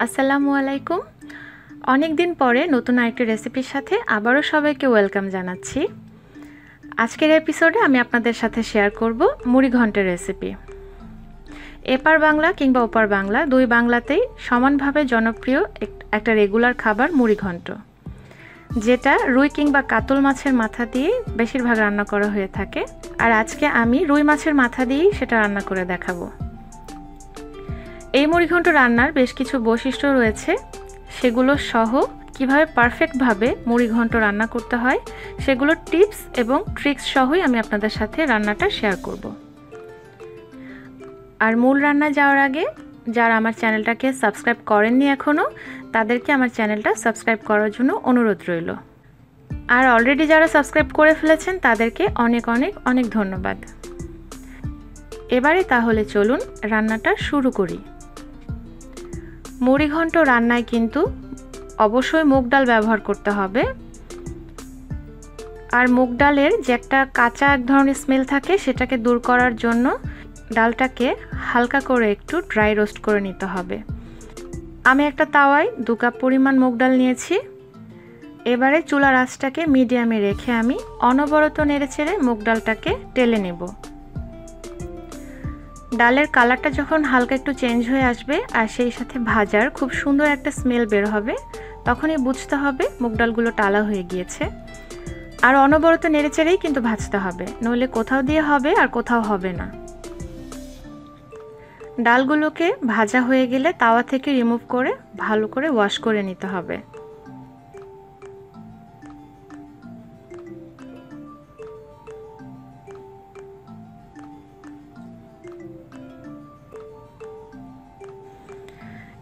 আসসালামু আলাইকুম। অনেক দিন পরে নতুন আরেকটি রেসিপির সাথে আবারও সবাইকে ওয়েলকাম জানাচ্ছি। আজকের এপিসোডে আমি আপনাদের সাথে শেয়ার করব মুড়ি ঘন্টের রেসিপি। এপার বাংলা কিংবা ওপার বাংলা দুই বাংলাতেই সমানভাবে জনপ্রিয় একটা রেগুলার খাবার মুড়ি ঘন্ট, যেটা রুই কিংবা কাতল মাছের মাথা দিয়ে বেশিরভাগ রান্না করা হয়ে থাকে। আর আজকে আমি রুই মাছের মাথা দিয়েই সেটা রান্না করে দেখাবো। এই মুড়িঘণ্ট রান্নার বেশ কিছু বৈশিষ্ট্য রয়েছে, সেগুলো সহ কিভাবে পারফেক্টভাবে মুড়িঘণ্ট রান্না করতে হয় সেগুলোর টিপস এবং ট্রিক্স সহই আমি আপনাদের সাথে রান্নাটা শেয়ার করব। আর মূল রান্না যাওয়ার আগে যারা আমার চ্যানেলটাকে সাবস্ক্রাইব করেননি এখনও, তাদেরকে আমার চ্যানেলটা সাবস্ক্রাইব করার জন্য অনুরোধ রইল। আর অলরেডি যারা সাবস্ক্রাইব করে ফেলেছেন তাদেরকে অনেক অনেক অনেক ধন্যবাদ। এবারে তাহলে চলুন রান্নাটা শুরু করি। মুড়িঘণ্ট রান্নায় কিন্তু অবশ্যই মুগ ডাল ব্যবহার করতে হবে। আর মুগ ডালের যে একটা কাঁচা এক ধরনের স্মেল থাকে সেটাকে দূর করার জন্য ডালটাকে হালকা করে একটু ড্রাই রোস্ট করে নিতে হবে। আমি একটা তাওয়ায় 2 কাপ পরিমাণ মুগ ডাল নিয়েছি। এবারে চুলার আঁচটাকে মিডিয়ামে রেখে আমি অনবরত নেড়েচেড়ে মুগ ডালটাকে টেলে নেব। ডালের কালারটা যখন হালকা একটু চেঞ্জ হয়ে আসবে আর সেই সাথে ভাজার খুব সুন্দর একটা স্মেল বের হবে, তখনই বুঝতে হবে মুগ ডালগুলো টালা হয়ে গিয়েছে। আর অনবরত নেড়েচেড়েই কিন্তু ভাজতে হবে, নইলে কোথাও দিয়ে হবে আর কোথাও হবে না। ডালগুলোকে ভাজা হয়ে গেলে তাওয়া থেকে রিমুভ করে ভালো করে ওয়াশ করে নিতে হবে।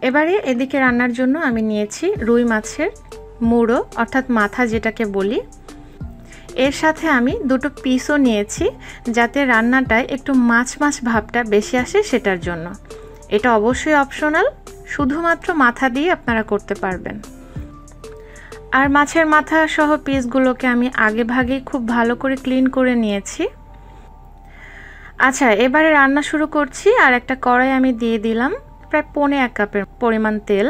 এবারে এদিকে রান্নার জন্য আমি নিয়েছি রুই মাছের মুড়ো অর্থাৎ মাথা যেটাকে বলি। এর সাথে আমি 2টো পিসও নিয়েছি, যাতে রান্নাটায় একটু মাছ মাছ ভাবটা বেশি আসে সেটার জন্য। এটা অবশ্যই অপশনাল, শুধুমাত্র মাথা দিয়ে আপনারা করতে পারবেন। আর মাছের মাথা সহ পিসগুলোকে আমি আগে ভাগেই খুব ভালো করে ক্লিন করে নিয়েছি। আচ্ছা, এবারে রান্না শুরু করছি। আর একটা কড়াই আমি দিয়ে দিলাম প্রায় 1.25 কাপের পরিমাণ তেল।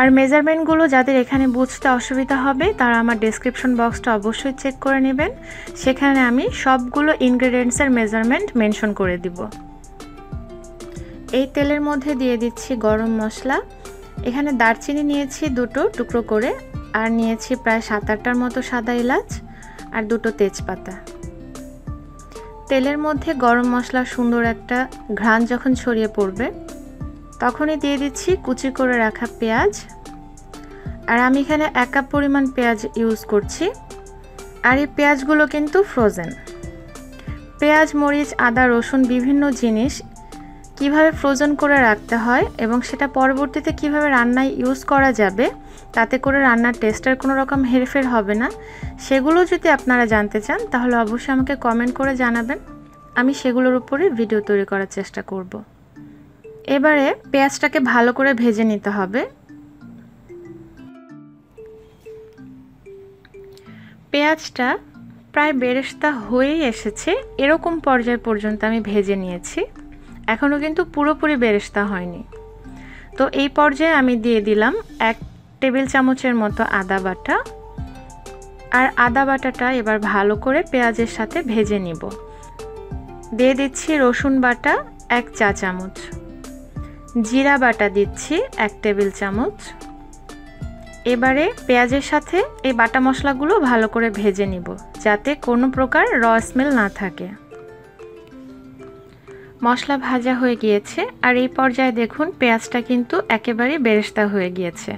আর মেজারমেন্টগুলো যাদের এখানে বুঝতে অসুবিধা হবে তারা আমার ডেসক্রিপশন বক্সটা অবশ্যই চেক করে নেবেন, সেখানে আমি সবগুলো ইনগ্রেডিয়েন্টসের মেজারমেন্ট মেনশন করে দিব। এই তেলের মধ্যে দিয়ে দিচ্ছি গরম মশলা। এখানে দারচিনি নিয়েছি 2টো টুকরো করে, আর নিয়েছি প্রায় 7-8টার মতো সাদা এলাচ আর 2টো তেজপাতা। তেলের মধ্যে গরম মশলার সুন্দর একটা ঘ্রাণ যখন ছড়িয়ে পড়বে তখনই দিয়ে দিচ্ছি কুচি করে রাখা পেঁয়াজ। আর আমি এখানে 1 কাপ পরিমাণ পেঁয়াজ ইউজ করছি। আর এই পেঁয়াজগুলো কিন্তু ফ্রোজেন। পেঁয়াজ, মরিচ, আদা, রসুন বিভিন্ন জিনিস কিভাবে ফ্রোজেন করে রাখতে হয় এবং সেটা পরবর্তীতে কিভাবে রান্নায় ইউজ করা যাবে, তাতে করে রান্নার টেস্টের কোনো রকম হেরফের হবে না, সেগুলো যদি আপনারা জানতে চান তাহলে অবশ্যই আমাকে কমেন্ট করে জানাবেন। আমি সেগুলোর উপরে ভিডিও তৈরি করার চেষ্টা করব। এবারে পেঁয়াজটাকে ভালো করে ভেজে নিতে হবে। পেঁয়াজটা প্রায় বেরেস্তা হয়েই এসেছে, এরকম পর্যায় পর্যন্ত আমি ভেজে নিয়েছি। এখনও কিন্তু পুরোপুরি বেরেস্তা হয়নি। তো এই পর্যায়ে আমি দিয়ে দিলাম 1 টেবিল চামচের মতো আদা বাটা। আর আদা বাটাটা এবার ভালো করে পেঁয়াজের সাথে ভেজে নিব। দিয়ে দিচ্ছি রসুন বাটা 1 চা চামচ, জিরা বাটা দিচ্ছি 1 টেবিল চামচ। এবারে পেঁয়াজের সাথে এই বাটা মশলাগুলো ভালো করে ভেজে নিব, যাতে কোনো প্রকার র স্মেল না থাকে। মশলা ভাজা হয়ে গিয়েছে আর এই পর্যায়ে দেখুন পেঁয়াজটা কিন্তু একেবারে বেরেস্তা হয়ে গিয়েছে।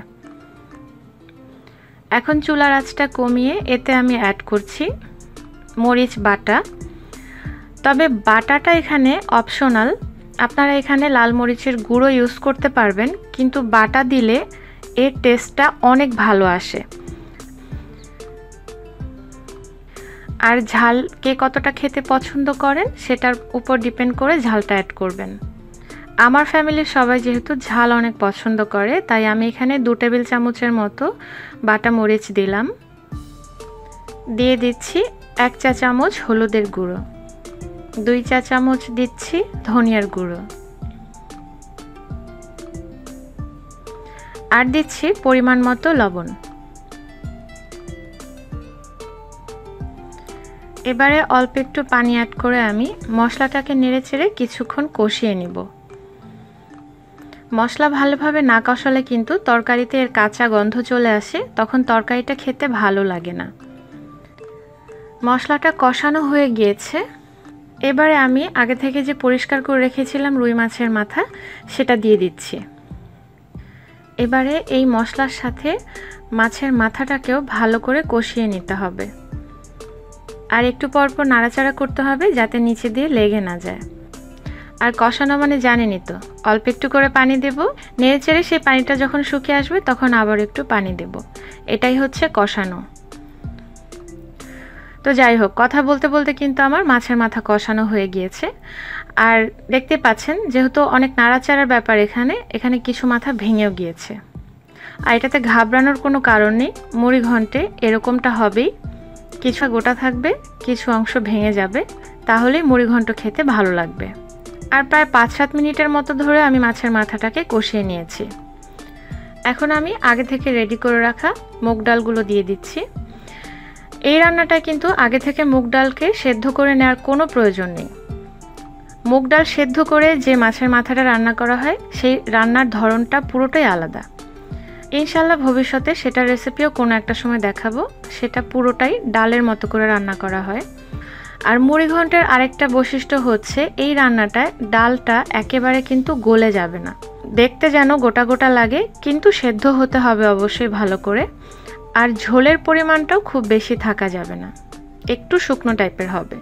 এখন চুলার আঁচটা কমিয়ে এতে আমি অ্যাড করছি মরিচ বাটা। তবে বাটাটা এখানে অপশনাল, আপনারা এখানে লাল মরিচের গুঁড়ো ইউজ করতে পারবেন, কিন্তু বাটা দিলে এর টেস্টটা অনেক ভালো আসে। আর ঝাল কে কতটা খেতে পছন্দ করেন সেটার উপর ডিপেন্ড করে ঝালটা অ্যাড করবেন। আমার ফ্যামিলির সবাই যেহেতু ঝাল অনেক পছন্দ করে, তাই আমি এখানে 2 টেবিল চামচের মতো বাটা মরিচ দিলাম। দিয়ে দিচ্ছি 1 চা চামচ হলুদের গুঁড়ো, 2 চা চামচ দিচ্ছি ধনিয়ার গুঁড়ো। আর দিচ্ছি পরিমাণ মতো লবণ। এবারে অল্প একটু পানি অ্যাড করে আমি মশলাটাকে নেড়েচেড়ে কিছুক্ষণ কষিয়ে নিব। মশলা ভালোভাবে না কষালে কিন্তু তরকারিতে এর কাঁচা গন্ধ চলে আসে, তখন তরকারিটা খেতে ভালো লাগে না। মশলাটা কষানো হয়ে গিয়েছে। এবারে আমি আগে থেকে যে পরিষ্কার করে রেখেছিলাম রুই মাছের মাথা, সেটা দিয়ে দিচ্ছি। এবারে এই মশলার সাথে মাছের মাথাটাকেও ভালো করে কষিয়ে নিতে হবে, আর একটু পরপর নাড়াচাড়া করতে হবে যাতে নিচে দিয়ে লেগে না যায়। আর কষানো মানে জানেনই তো, অল্প একটু করে পানি দেব, নেড়েচেড়ে সেই পানিটা যখন শুকিয়ে আসবে তখন আবার একটু পানি দেব। এটাই হচ্ছে কষানো। তো যাই হোক, কথা বলতে বলতে কিন্তু আমার মাছের মাথা কষানো হয়ে গিয়েছে। আর দেখতে পাচ্ছেন যেহেতু অনেক নাড়াচাড়ার ব্যাপার, এখানে কিছু মাথা ভেঙেও গিয়েছে। আর এটাতে ঘাবড়ানোর কোনো কারণ নেই, মুড়ি ঘন্টে এরকমটা হবেই, কিছু গোটা থাকবে, কিছু অংশ ভেঙে যাবে, তাহলেই মুড়ি ঘন্ট খেতে ভালো লাগবে। আর প্রায় 5-7 মিনিটের মতো ধরে আমি মাছের মাথাটাকে কষিয়ে নিয়েছি। এখন আমি আগে থেকে রেডি করে রাখা মুগ ডালগুলো দিয়ে দিচ্ছি। এই রান্নাটা কিন্তু আগে থেকে মুগ ডালকে সেদ্ধ করে নেওয়ার কোনো প্রয়োজন নেই। মুগ ডাল সেদ্ধ করে যে মাছের মাথাটা রান্না করা হয়, সেই রান্নার ধরনটা পুরোটাই আলাদা। ইনশাল্লাহ ভবিষ্যতে সেটার রেসিপিও কোনো একটা সময় দেখাবো। সেটা পুরোটাই ডালের মতো করে রান্না করা হয়। আর মুড়ি ঘন্টের আরেকটা বৈশিষ্ট্য হচ্ছে এই রান্নাটায় ডালটা একেবারে কিন্তু গলে যাবে না, দেখতে যেন গোটা গোটা লাগে, কিন্তু সেদ্ধ হতে হবে অবশ্যই ভালো করে। আর ঝোলের পরিমাণটাও খুব বেশি থাকা যাবে না, একটু শুকনো টাইপের হবে।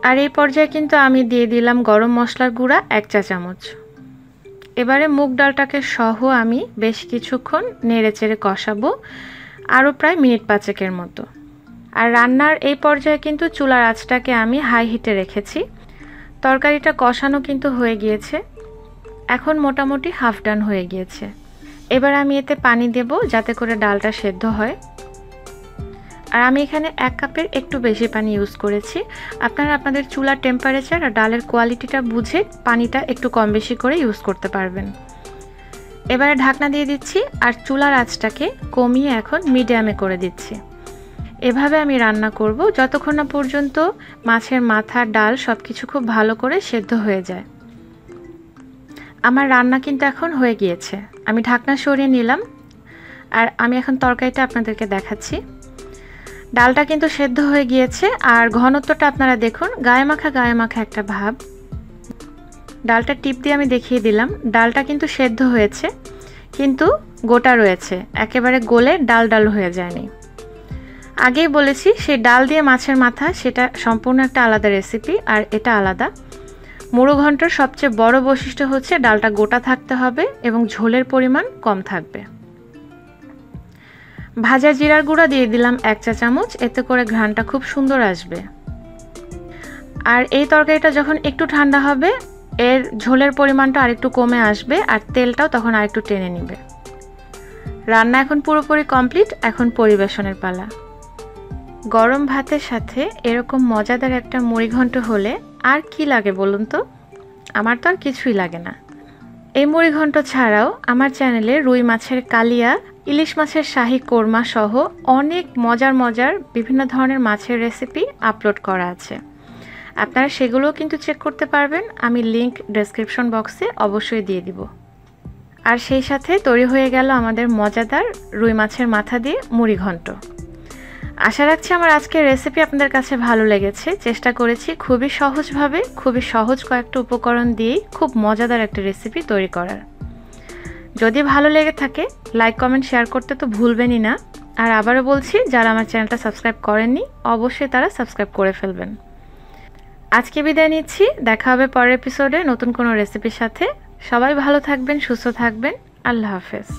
আর এই পর্যায়ে কিন্তু আমি দিয়ে দিলাম গরম মশলার গুঁড়া 1 চা চামচ। এবারে মুগ ডালটাকে সহ আমি বেশ কিছুক্ষণ নেড়েচেড়ে কষাবো, আরও প্রায় মিনিট 5-এর মতো। আর রান্নার এই পর্যায়ে কিন্তু চুলার আঁচটাকে আমি হাই হিটে রেখেছি। তরকারিটা কষানো কিন্তু হয়ে গিয়েছে, এখন মোটামুটি হাফ ডান হয়ে গিয়েছে। এবার আমি এতে পানি দেব যাতে করে ডালটা সেদ্ধ হয়। আর আমি এখানে 1 কাপের একটু বেশি পানি ইউজ করেছি। আপনারা আপনাদের চুলার টেম্পারেচার আর ডালের কোয়ালিটিটা বুঝে পানিটা একটু কম বেশি করে ইউজ করতে পারবেন। এবারে ঢাকনা দিয়ে দিচ্ছি আর চুলার আঁচটাকে কমিয়ে এখন মিডিয়ামে করে দিচ্ছি। এভাবে আমি রান্না করব যতক্ষণ না পর্যন্ত মাছের মাথা, ডাল সব কিছু খুব ভালো করে সেদ্ধ হয়ে যায়। আমার রান্না কিন্তু এখন হয়ে গিয়েছে। আমি ঢাকনা সরিয়ে নিলাম আর আমি এখন তরকারিটা আপনাদেরকে দেখাচ্ছি। ডালটা কিন্তু সেদ্ধ হয়ে গিয়েছে আর ঘনত্বটা আপনারা দেখুন, গায়ে মাখা একটা ভাব। ডালটা টিপ দিয়ে আমি দেখিয়ে দিলাম, ডালটা কিন্তু সেদ্ধ হয়েছে কিন্তু গোটা রয়েছে, একেবারে গলে ডাল ডাল হয়ে যায়নি। আগেই বলেছি সেই ডাল দিয়ে মাছের মাথা সেটা সম্পূর্ণ একটা আলাদা রেসিপি, আর এটা আলাদা। মুড়ো ঘন্টর সবচেয়ে বড় বৈশিষ্ট্য হচ্ছে ডালটা গোটা থাকতে হবে এবং ঝোলের পরিমাণ কম থাকবে। ভাজা জিরার গুঁড়া দিয়ে দিলাম 1 চা চামচ, এতে করে ঘ্রাণটা খুব সুন্দর আসবে। আর এই তরকারিটা যখন একটু ঠান্ডা হবে এর ঝোলের পরিমাণটা আরেকটু কমে আসবে আর তেলটাও তখন আরেকটু টেনে নেবে। রান্না এখন পুরোপুরি কমপ্লিট, এখন পরিবেশনের পালা। গরম ভাতের সাথে এরকম মজাদার একটা মুড়ি ঘন্ট হলে আর কি লাগে বলুন তো? আমার তো আর কিছুই লাগে না। এই মুড়ি ঘন্ট ছাড়াও আমার চ্যানেলে রুই মাছের কালিয়া, ইলিশ মাছের শাহী কোরমা সহ অনেক মজার বিভিন্ন ধরনের মাছের রেসিপি আপলোড করা আছে। আপনারা সেগুলোও কিন্তু চেক করতে পারবেন, আমি লিংক ডেসক্রিপশন বক্সে অবশ্যই দিয়ে দিব। আর সেই সাথে তৈরি হয়ে গেল আমাদের মজাদার রুই মাছের মাথা দিয়ে মুড়ি ঘন্ট। আশা রাখছি আমার আজকের রেসিপি আপনাদের কাছে ভালো লেগেছে। চেষ্টা করেছি খুবই সহজভাবে, খুবই সহজ কয়েকটা উপকরণ দিয়েই খুব মজাদার একটা রেসিপি তৈরি করার। যদি ভালো লেগে থাকে লাইক, কমেন্ট, শেয়ার করতে তো ভুলবেনই না। আর আবারও বলছি, যারা আমার চ্যানেলটা সাবস্ক্রাইব করেননি অবশ্যই তারা সাবস্ক্রাইব করে ফেলবেন। আজকে বিদায় নিচ্ছি, দেখা হবে পরের এপিসোডে নতুন কোনো রেসিপির সাথে। সবাই ভালো থাকবেন, সুস্থ থাকবেন। আল্লাহ হাফেজ।